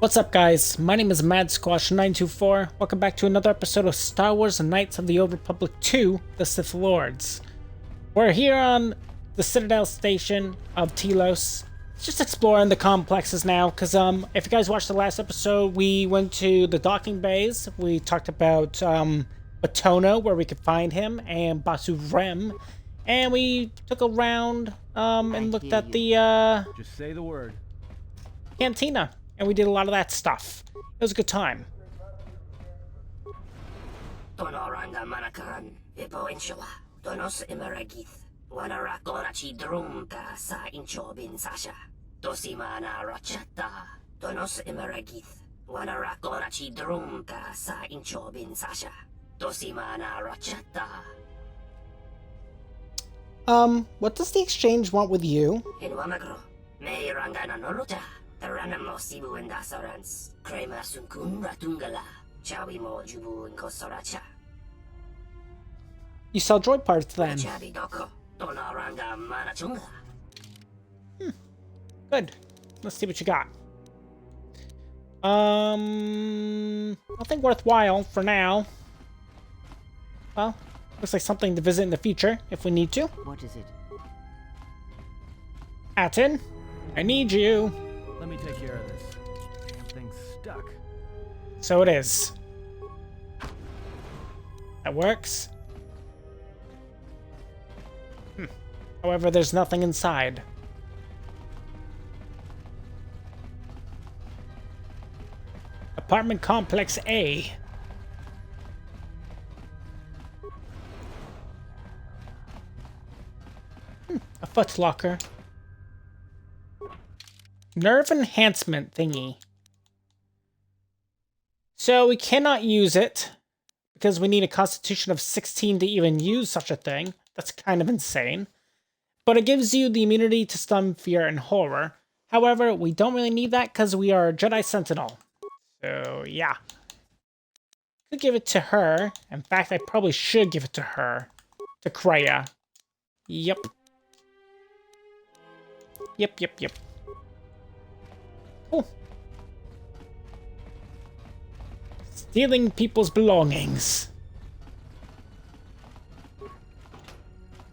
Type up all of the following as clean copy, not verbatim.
What's up, guys? My name is MadSquash924. Welcome back to another episode of Star Wars Knights of the Old Republic 2, The Sith Lords. We're here on the Citadel station of Telos, just exploring the complexes now, because if you guys watched the last episode, we went to the docking bays. We talked about Batono, where we could find him, and Basu Rem, and we took a round and looked at the Just say the word. cantina. And we did a lot of that stuff. It was a good time. Tonoranga manakan, ipo insula, tonos imaragith, wanarakorachi drumka sa incho bin sasha, tosimana rachata, tonos imaragith, wanarakorachi drumka sa incho bin sasha, tosimana rachata. What does the exchange want with you? In Wamagro, may rangana noruta. Taranamo Sibu and Dasarans, Krema Sunkun Ratungala, Chawi Mo Jubu and Kosoracha. You sell droid parts then. Chabi Doko, Tonaranga Manachunga. Good. Let's see what you got. Nothing worthwhile for now. Well, looks like something to visit in the future if we need to. What is it? Atin, I need you. Let me take care of this. Damn thing's stuck. So it is. That works. However, there's nothing inside. Apartment Complex A. A footlocker. Nerve enhancement thingy. So we cannot use it because we need a constitution of 16 to even use such a thing. That's kind of insane. But it gives you the immunity to stun, fear, and horror. However, we don't really need that because we are a Jedi Sentinel. So yeah. Could give it to her. In fact, I probably should give it to her. To Kreia. Yep. Yep. Cool. Stealing people's belongings.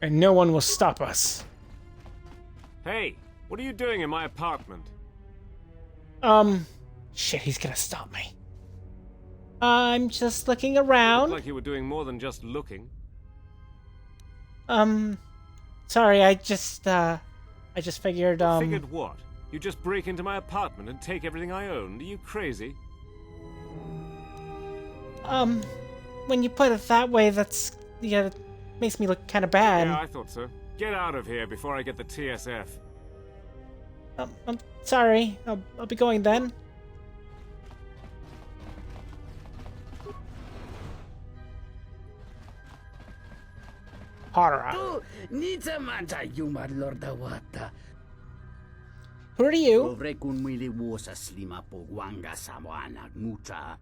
And no one will stop us. Hey, what are you doing in my apartment? Shit, he's gonna stop me. I'm just looking Looked around. like you were doing more than just looking. Sorry, I just figured, Figured what? You just break into my apartment and take everything I owned? Are you crazy? when you put it that way, that's, yeah, it makes me look kind of bad. Yeah, I thought so. Get out of here before I get the TSF. I'm sorry. I'll be going then. Horror. Tu nitsa manta yuma lorda wata. Who are you? Ovre kun mili wosa slima po wanga samoana muta.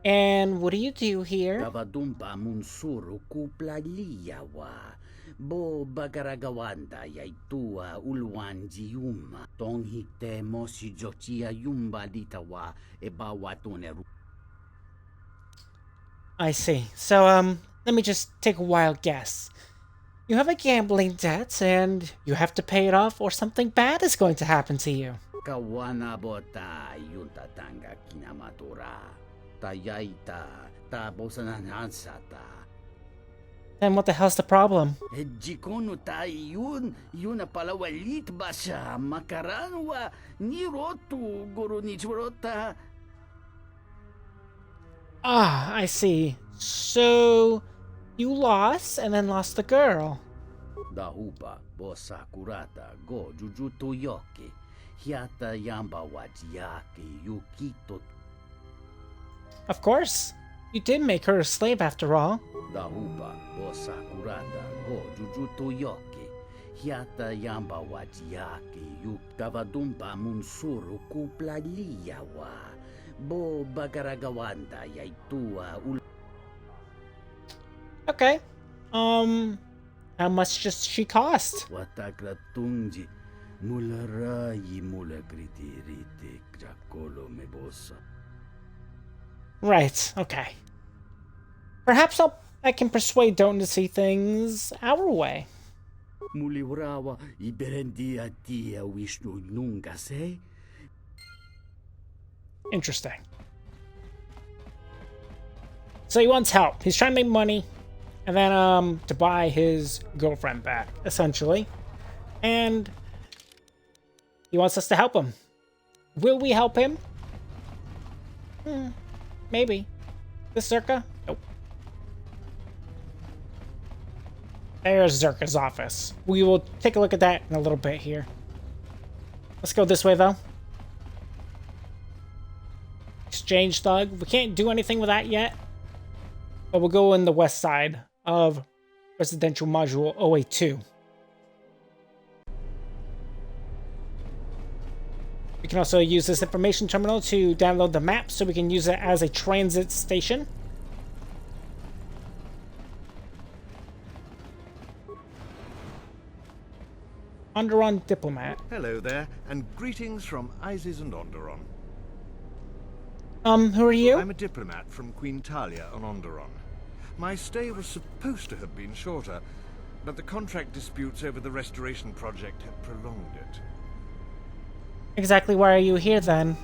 And what do you do here? Kavadumpa munsuru kupla liyawa. Bo bagaragawanda yaitua ulwan jiuma. Tong hite mosi jochia yumba litawa eba watune. I see. So, let me just take a wild guess. You have a gambling debt, and you have to pay it off, or something bad is going to happen to you. Kawana bota yunta tanga kinamatura. Tayaita ta bosanan hansata. Then what the hell's the problem? Jikono ta yun na palawalit ba siya makaranwa ni rotu guru ni churota. Ah, I see. So, you lost, and then lost the girl. Dahupa bosa kurata go jujuto yoke. Hiata yamba wajiyake yukito. Of course. You did make her a slave after all. Dahupa bosa kurata go jujuto yoke. Hiata yamba wajiyake yukavadumpa munsuru kupla liyawa. Bo bagaragawanda yaitua ul. Okay. How much does she cost? Watakratunji Mulara yimula kriti rite krakolo mebosa. Right, okay. Perhaps I can persuade Doten to see things our way. Muliwrawa iberendi atia wishnu nunga se. Interesting. So he wants help. He's trying to make money, and then to buy his girlfriend back, essentially. And he wants us to help him. Will we help him? Maybe. This Zerka? Nope. There's Zerka's office. We will take a look at that in a little bit here. Let's go this way, though. Exchange thug. We can't do anything with that yet. But we'll go in the west side of Residential Module 082. We can also use this information terminal to download the map so we can use it as a transit station. Onderon Diplomat. Hello there, and greetings from Isis and Onderon. Who are you? I'm a diplomat from Queen Talia on Onderon. My stay was supposed to have been shorter, but the contract disputes over the restoration project have prolonged it. Exactly why are you here then?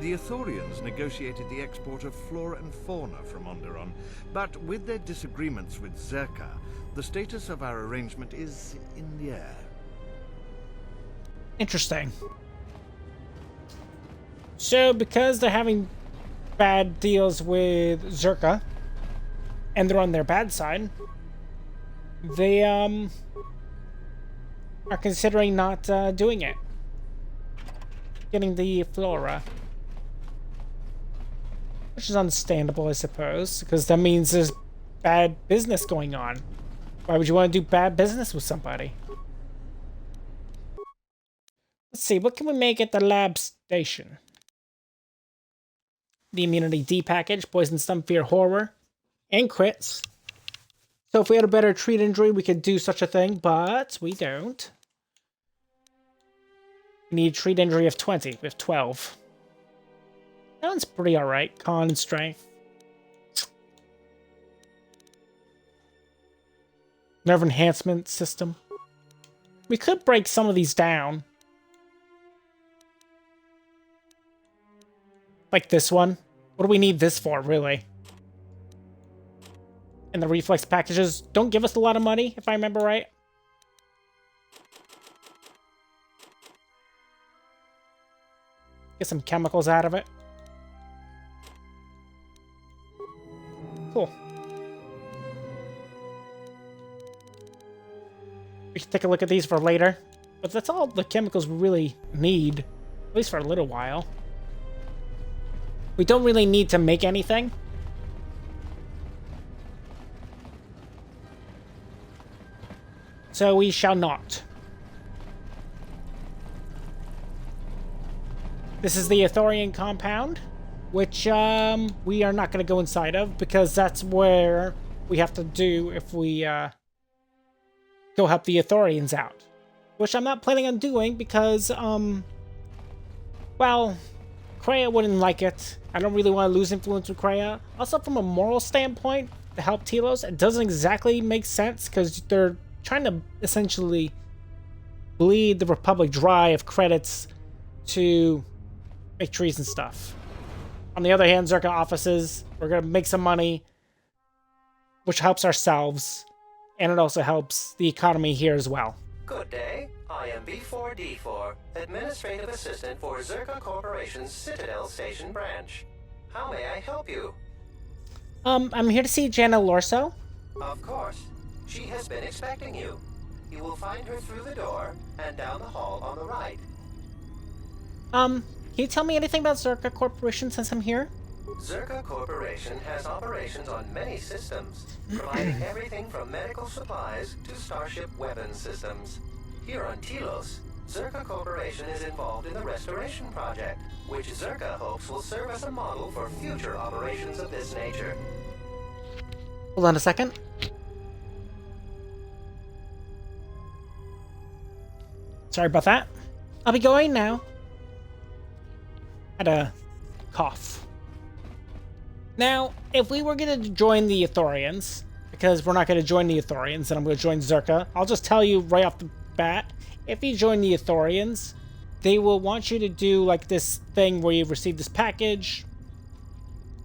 The Ithorians negotiated the export of flora and fauna from Onderon, but with their disagreements with Zerka, the status of our arrangement is in the air. Interesting. So, because they're having bad deals with Zerka, and they're on their bad side, they, are considering not, doing it. Getting the flora. Which is understandable, I suppose, because that means there's bad business going on. Why would you want to do bad business with somebody? Let's see, what can we make at the lab station? The immunity D package, poison, stun, fear, horror, and crits. So if we had a better treat injury, we could do such a thing, but we don't. We need treat injury of 20. We have 12. That one's pretty alright. Con and strength. Nerve enhancement system. We could break some of these down. Like this one. What do we need this for, really? And the reflex packages don't give us a lot of money, if I remember right. Get some chemicals out of it. Cool. We can take a look at these for later. But that's all the chemicals we really need. At least for a little while. We don't really need to make anything. So we shall not. This is the Ithorian compound, which we are not going to go inside of because that's where we have to do if we go help the Ithorians out. Which I'm not planning on doing because, well, Kreia wouldn't like it. I don't really want to lose influence with Kreia. Also, from a moral standpoint, to help Telos, it doesn't exactly make sense because they're trying to essentially bleed the Republic dry of credits to make trees and stuff. On the other hand, Zerka offices, we're going to make some money, which helps ourselves, and it also helps the economy here as well. Good day. I am B4D4, Administrative Assistant for Zerka Corporation's Citadel Station branch. How may I help you? I'm here to see Jana Lorso. Of course. She has been expecting you. You will find her through the door and down the hall on the right. Can you tell me anything about Zerka Corporation since I'm here? Zerka Corporation has operations on many systems, providing everything from medical supplies to starship weapons systems. Here on Telos, Zerka Corporation is involved in the restoration project, which Zerka hopes will serve as a model for future operations of this nature. Hold on a second. Sorry about that. I'll be going now. Had a cough. Now, if we were going to join the Ithorians, because we're not going to join the Ithorians and I'm going to join Zerka, I'll just tell you right off the bat, if you join the Ithorians, they will want you to do like this thing where you receive this package,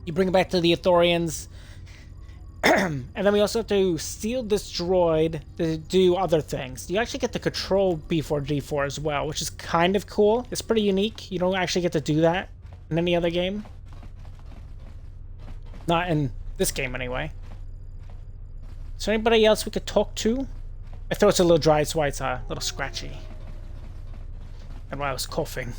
you bring it back to the Ithorians, and then we also have to steal this droid to do other things. You actually get to control B4G4 as well, which is kind of cool. It's pretty unique. You don't actually get to do that in any other game. Not in this game, anyway. Is there anybody else we could talk to? My throat's a little dry, so why it's a little scratchy. And why I was coughing.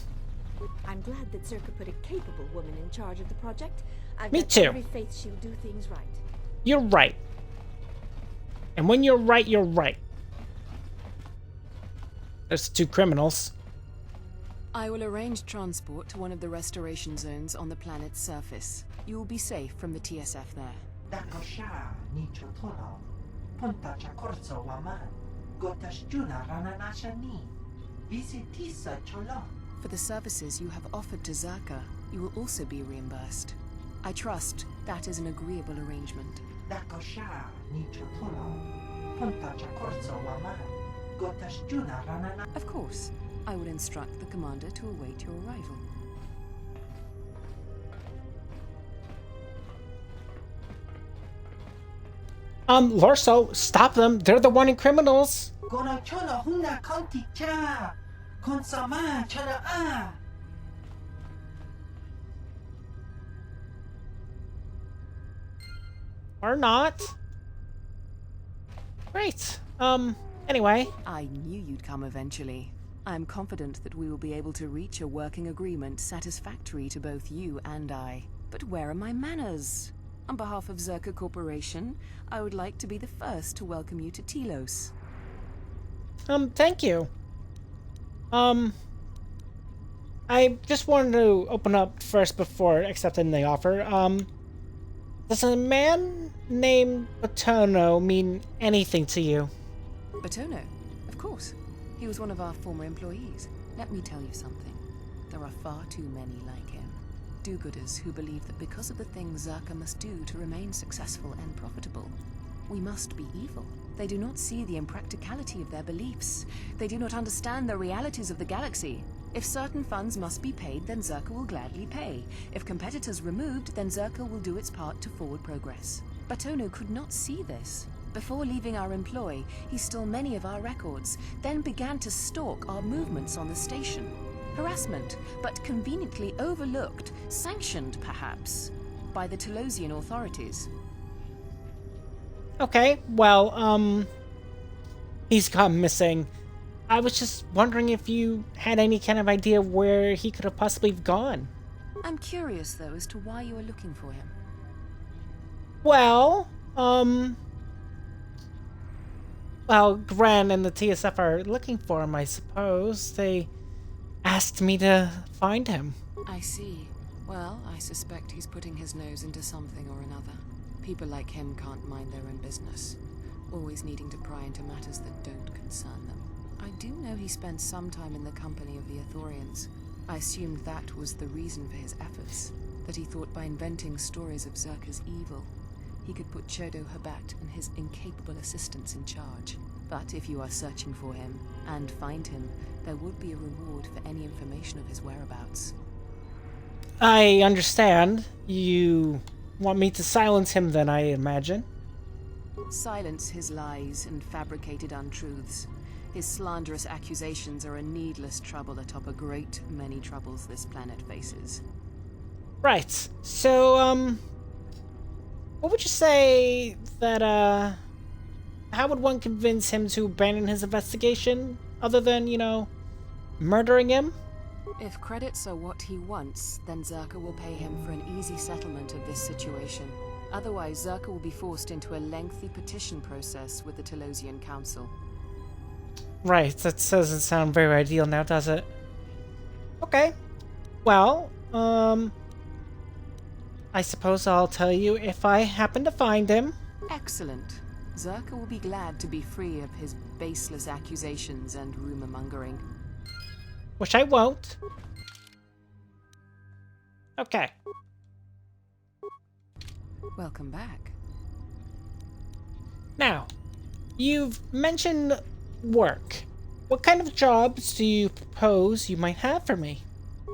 I'm glad that Zerka put a capable woman in charge of the project. I've Me got too. every faith she'll do things right. You're right. And when you're right, you're right. There's 2 criminals. I will arrange transport to one of the restoration zones on the planet's surface. You will be safe from the TSF there. Dakosha nicho tono. Punta chakorzo waman. Gotas juna rananasha ni. Visitisa cholo. For the services you have offered to Zerka, you will also be reimbursed. I trust that is an agreeable arrangement. Dakosha nicho tono. Punta chakorzo waman. Gotas juna rananasha. Of course, I will instruct the commander to await your arrival. Lorso, stop them. They're the wanted criminals. Gono chono huna konti cha. Konsama chola a. Or not. Great. Anyway. I knew you'd come eventually. I'm confident that we will be able to reach a working agreement satisfactory to both you and I. But where are my manners? On behalf of Zerka Corporation, I would like to be the first to welcome you to Telos. Thank you. I just wanted to open up first before accepting the offer. Does a man named Batono mean anything to you? Batono? Of course. He was one of our former employees. Let me tell you something. There are far too many like him. Do-gooders who believe that because of the things Zerka must do to remain successful and profitable, we must be evil. They do not see the impracticality of their beliefs. They do not understand the realities of the galaxy. If certain funds must be paid, then Zerka will gladly pay. If competitors removed, then Zerka will do its part to forward progress. Batono could not see this. Before leaving our employ, he stole many of our records, then began to stalk our movements on the station. Harassment, but conveniently overlooked, sanctioned perhaps, by the Telosian authorities. Okay, well, he's gone missing. I was just wondering if you had any kind of idea where he could have possibly gone. I'm curious, though, as to why you are looking for him. Well, Gren and the TSF are looking for him, I suppose. They asked me to find him. I see. Well, I suspect he's putting his nose into something or another. People like him can't mind their own business, always needing to pry into matters that don't concern them. I do know he spent some time in the company of the Ithorians. I assumed that was the reason for his efforts, that he thought by inventing stories of Zerka's evil, he could put Chodo Habat and his incapable assistants in charge. But if you are searching for him, and find him, there would be a reward for any information of his whereabouts. I understand. You want me to silence him then, I imagine? Silence his lies and fabricated untruths. His slanderous accusations are a needless trouble atop a great many troubles this planet faces. Right. So, what would you say that, how would one convince him to abandon his investigation, other than, murdering him? If credits are what he wants, then Zerka will pay him for an easy settlement of this situation. Otherwise, Zerka will be forced into a lengthy petition process with the Telosian Council. Right, that doesn't sound very ideal now, does it? Okay. Well, I suppose I'll tell you if I happen to find him. Excellent. Zerka will be glad to be free of his baseless accusations and rumor-mongering. which I won't. Okay. Welcome back. Now, you've mentioned work. What kind of jobs do you propose you might have for me?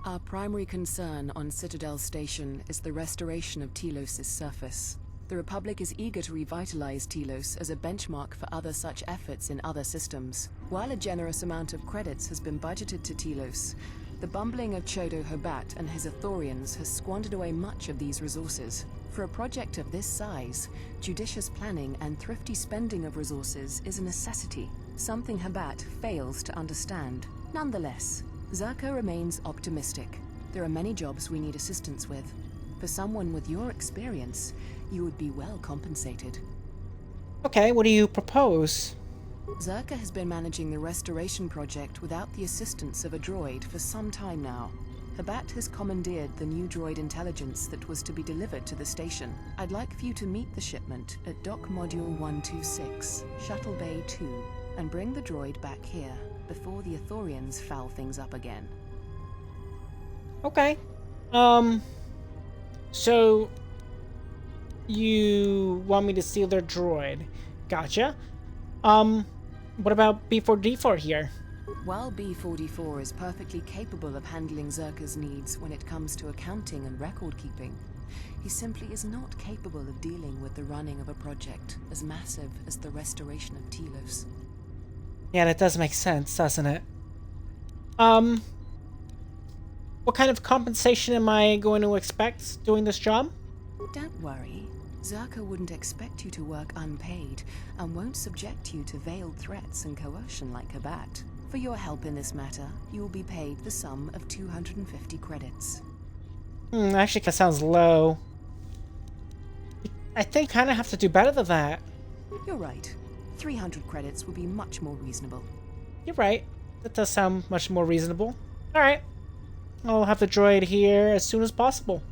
Our primary concern on Citadel Station is the restoration of Telos' surface. The Republic is eager to revitalize Telos as a benchmark for other such efforts in other systems. While a generous amount of credits has been budgeted to Telos, the bumbling of Chodo Habat and his Ithorians has squandered away much of these resources. For a project of this size, judicious planning and thrifty spending of resources is a necessity, something Habat fails to understand. Nonetheless, Zerka remains optimistic. There are many jobs we need assistance with. For someone with your experience, you would be well compensated. Okay, what do you propose? Zerka has been managing the restoration project without the assistance of a droid for some time now. Habat has commandeered the new droid intelligence that was to be delivered to the station. I'd like for you to meet the shipment at Dock Module 126, Shuttle Bay 2, and bring the droid back here before the Ithorians foul things up again. Okay. So you want me to steal their droid? Gotcha. What about B4D4 here? While B44 is perfectly capable of handling Zerka's needs when it comes to accounting and record keeping, he simply is not capable of dealing with the running of a project as massive as the restoration of Telos. Yeah, that does make sense, doesn't it? What kind of compensation am I going to expect doing this job? Don't worry. Zerka wouldn't expect you to work unpaid and won't subject you to veiled threats and coercion like Habat. For your help in this matter, you will be paid the sum of 250 credits. Actually, that sounds low. I think I kind of have to do better than that. You're right. 300 credits would be much more reasonable. You're right. That does sound much more reasonable. Alright. I'll have the droid here as soon as possible.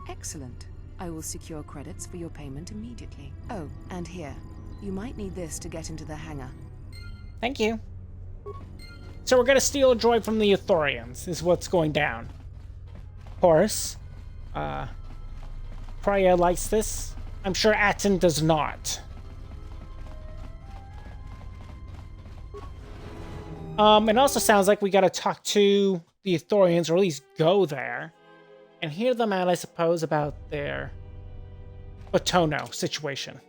Excellent. I will secure credits for your payment immediately. Oh, and here. You might need this to get into the hangar. Thank you. So we're gonna steal a droid from the Ithorians, is what's going down. Of course. Priya likes this. I'm sure Atten does not. It also sounds like we gotta talk to the Ithorians, or at least go there, and hear them out, I suppose, about their Batono situation.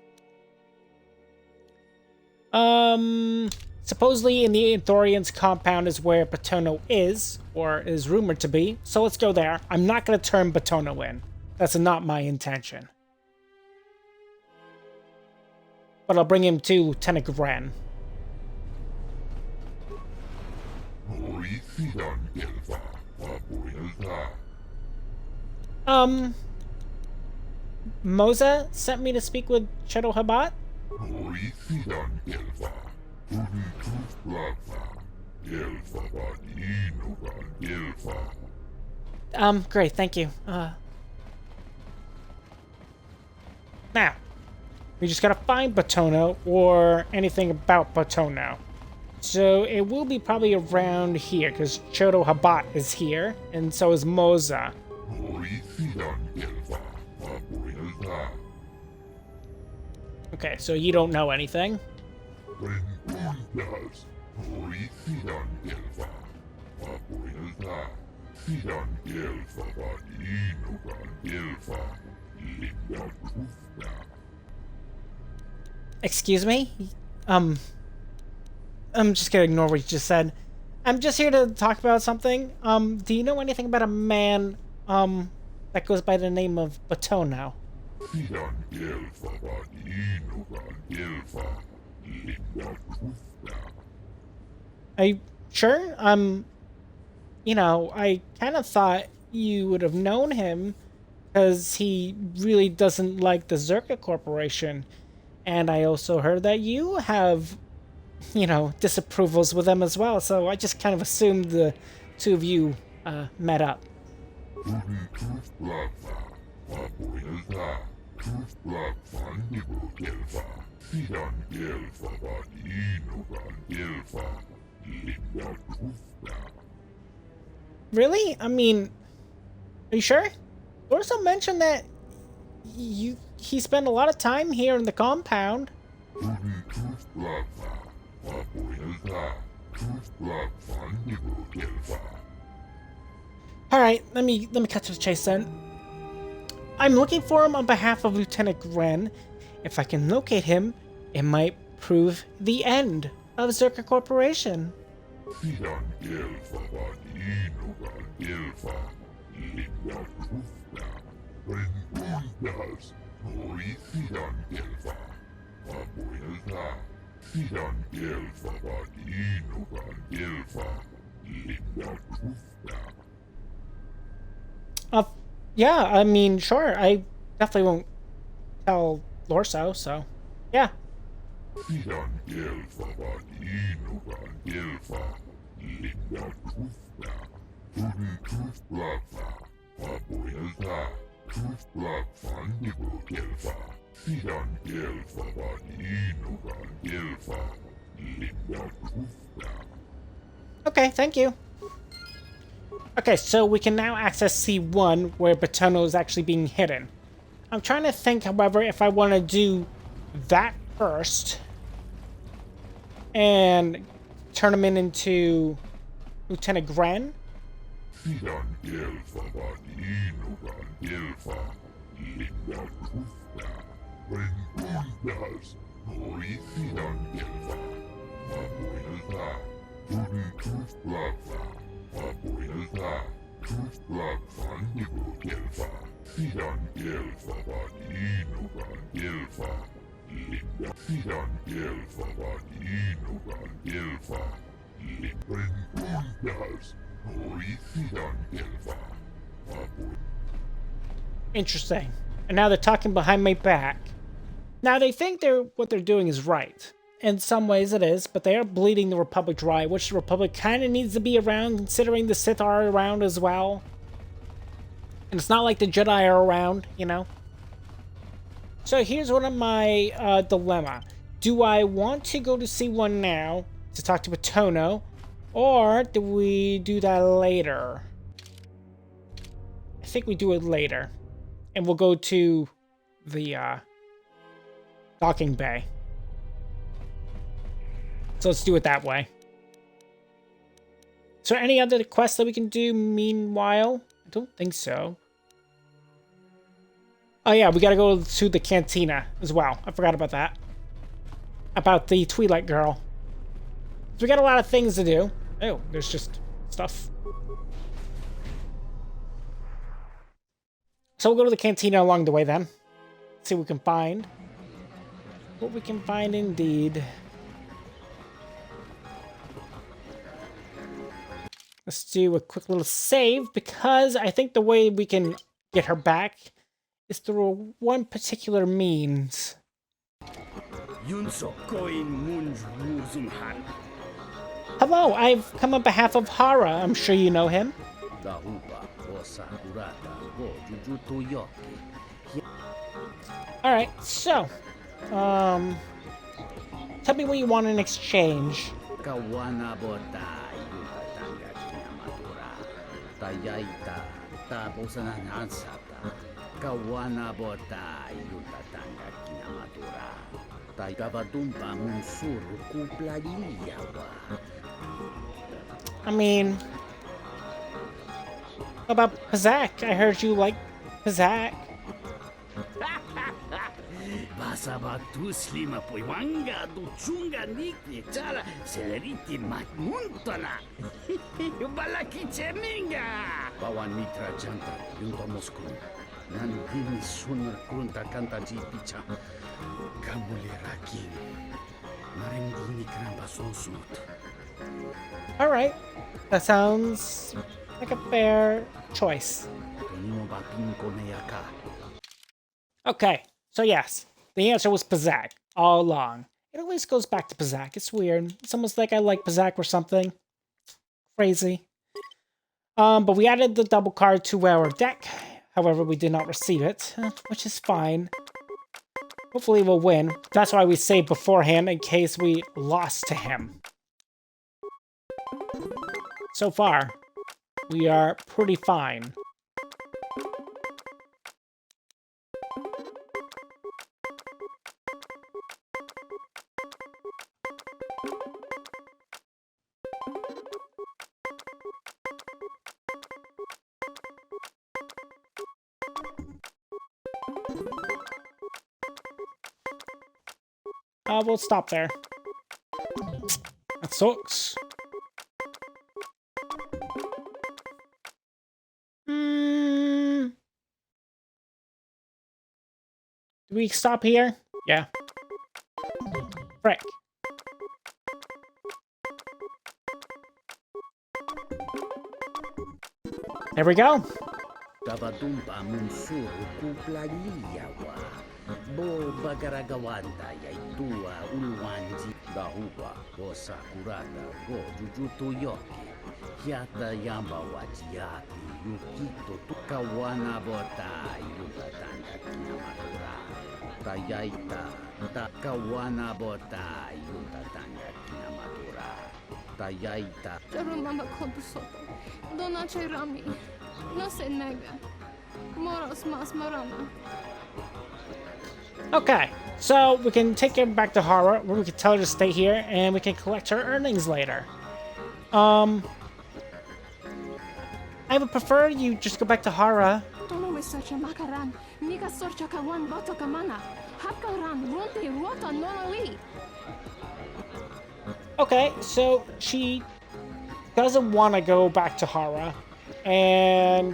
Supposedly in the Ithorians' compound is where Batono is, or is rumored to be, so let's go there. I'm not gonna turn Batono in. That's not my intention. But I'll bring him to Lieutenant Gren. Moza sent me to speak with Shadow Habat? Great, thank you. Now, we just gotta find Batono, or anything about Batono. So it will be probably around here, because Chodo Habat is here, and so is Moza. Okay, so you don't know anything. Excuse me? I'm just gonna ignore what you just said. I'm just here to talk about something. Do you know anything about a man, that goes by the name of Batono? Are you sure? You know, I kind of thought you would have known him, because he really doesn't like the Zerka Corporation. And I also heard that you have, you know, disapprovals with them as well, so I just kind of assumed the two of you met up. Really? I mean, are you sure? You also mentioned that he spent a lot of time here in the compound. Alright, let me cut to the chase then. I'm looking for him on behalf of Lieutenant Gren. If I can locate him, it might prove the end of Zerka Corporation. Yeah, I mean, sure. I definitely won't tell Lorso, so yeah. Okay, thank you. Okay, so we can now access C1 where Batono is actually being hidden. I'm trying to think, however, if I want to do that first and turn him into Lieutenant Gren. Interesting. And now they're talking behind my back. Now they think what they're doing is right. In some ways it is, but they are bleeding the Republic dry, which the Republic kind of needs to be around considering the Sith are around as well. And it's not like the Jedi are around, you know? So here's one of my dilemma. Do I want to go to C1 now to talk to Batono, or do we do that later? I think we do it later. And we'll go to the docking bay. So let's do it that way. Is there any other quests that we can do meanwhile? I don't think so. Oh yeah, we gotta go to the cantina as well. I forgot about that. About the Twi'lek girl. So we got a lot of things to do. Oh, there's just stuff. So we'll go to the cantina along the way then. See what we can find. What we can find indeed. Let's do a quick little save because I think the way we can get her back is through one particular means. Hello, I've come on behalf of Hara. I'm sure you know him. Alright, so, tell me what you want in exchange. I mean, how about Pazak? I heard you like Pazak. Alright, that sounds like a fair choice. Okay, so yes, the answer was Pazak all along. It always goes back to Pazak. It's weird. It's almost like I like Pazak or something. Crazy. But we added the double card to our deck. However, we did not receive it, which is fine. Hopefully we'll win. That's why we saved beforehand in case we lost to him. So far, we are pretty fine. We'll stop there. That sucks. Do we stop here? Yeah. Frick. There we go. Tabatumpa munsuru kuplaliyawa. Bo bagaragawanda yay tua ulwanji dahuwa go sakurata go jujutu yoki. Yata yamba wajiyati yukito tukawana bota yutatanda kinamatura. Tayaita takawana bota yutatanda kinamatura. Tayaita. Mama kontusoto. Dona rami. No se nega. Moros mas marama. Okay, so we can take her back to Hara, where we can tell her to stay here, and we can collect her earnings later. I would prefer you just go back to Hara. Okay, so she doesn't want to go back to Hara, and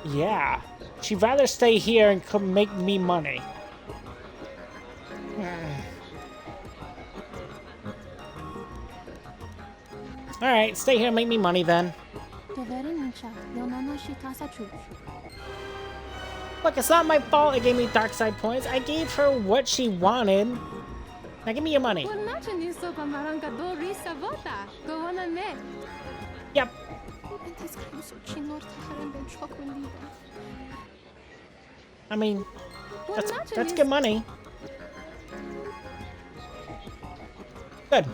yeah. She'd rather stay here and come make me money. Alright, stay here and make me money then. Look, it's not my fault it gave me dark side points. I gave her what she wanted. Now give me your money. Yep. I mean, that's good money. Good.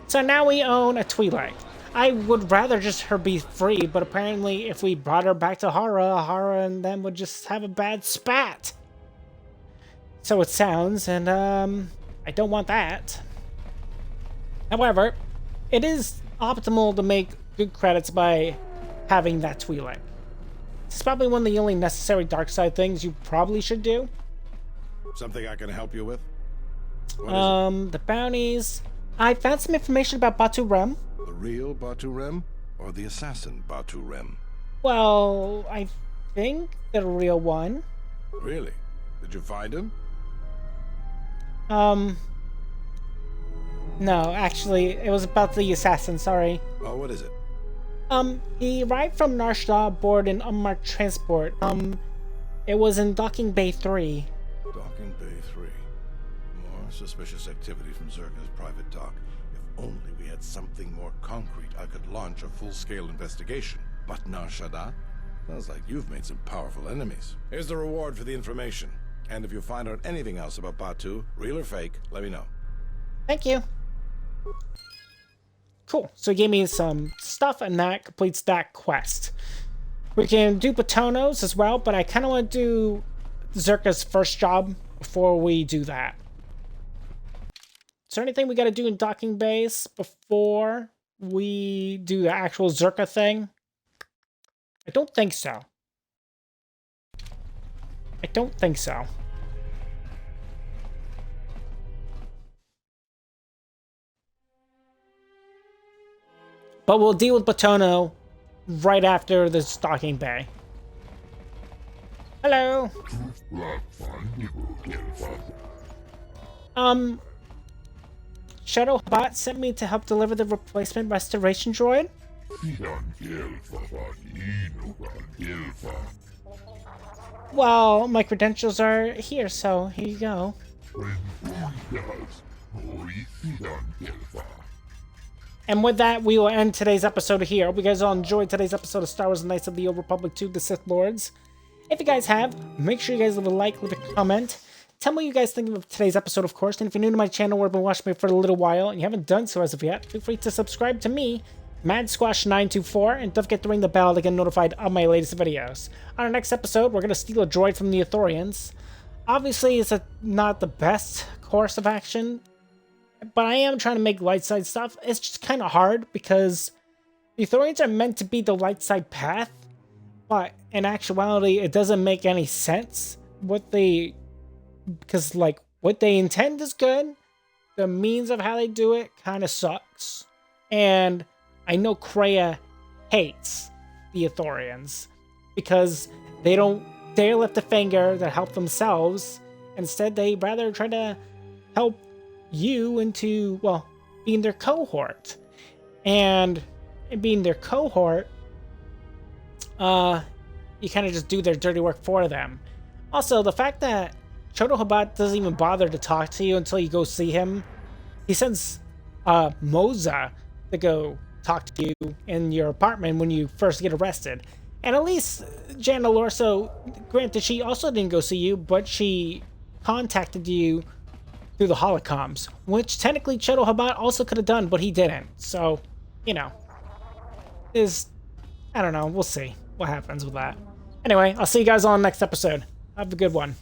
So now we own a Twi'lek. I would rather just her be free, but apparently if we brought her back to Hara and them would just have a bad spat. So it sounds, and I don't want that. However, it is optimal to make good credits by having that Twi'lek. It's probably one of the only necessary dark side things you probably should do. Something I can help you with? What is it? The bounties. I found some information about Batu Rem. The real Batu Rem or the assassin Batu Rem? Well, I think the real one. Really? Did you find him? No, actually, it was about the assassin, sorry. Oh, what is it? He arrived from Narshda aboard an unmarked transport. It was in Docking Bay 3. Docking Bay 3. More suspicious activity from Zerka's private dock. If only we had something more concrete, I could launch a full-scale investigation. But Narshada? Sounds like you've made some powerful enemies. Here's the reward for the information. And if you find out anything else about Batu, real or fake, let me know. Thank you. Cool. So he gave me some stuff, and that completes that quest. We can do Batono's as well, but I kind of want to do Zerka's first job before we do that. Is there anything we got to do in Docking Base before we do the actual Zerka thing? I don't think so. I don't think so. But we'll deal with Batono right after the Docking Bay. Hello. Shadowbot sent me to help deliver the replacement restoration droid? Well, my credentials are here, so here you go. And with that, we will end today's episode here. Hope you guys all enjoyed today's episode of Star Wars Knights of the Old Republic 2, The Sith Lords. If you guys have, make sure you guys leave a like, leave a comment. Tell me what you guys think of today's episode, of course. And if you're new to my channel or have been watching me for a little while and you haven't done so as of yet, feel free to subscribe to me MadSquash924, and don't forget to ring the bell to get notified of my latest videos. On our next episode, we're going to steal a droid from the Ithorians. Obviously, it's not the best course of action, but I am trying to make light side stuff. It's just kind of hard because the Ithorians are meant to be the light side path, but in actuality, it doesn't make any sense. Because like what they intend is good, the means of how they do it kind of sucks. And I know Kreia hates the Ithorians because they don't dare lift a finger to help themselves. Instead, they rather try to help you into, well, being their cohort. And in being their cohort, you kind of just do their dirty work for them. Also, the fact that Chodo Habat doesn't even bother to talk to you until you go see him. He sends Moza to go talk to you in your apartment when you first get arrested. And at least Jana Lorso, granted, she also didn't go see you, but she contacted you through the holocoms, which technically Chodo Habat also could have done, but he didn't. So, you know, I don't know, we'll see what happens with that. Anyway, I'll see you guys on the next episode. Have a good one.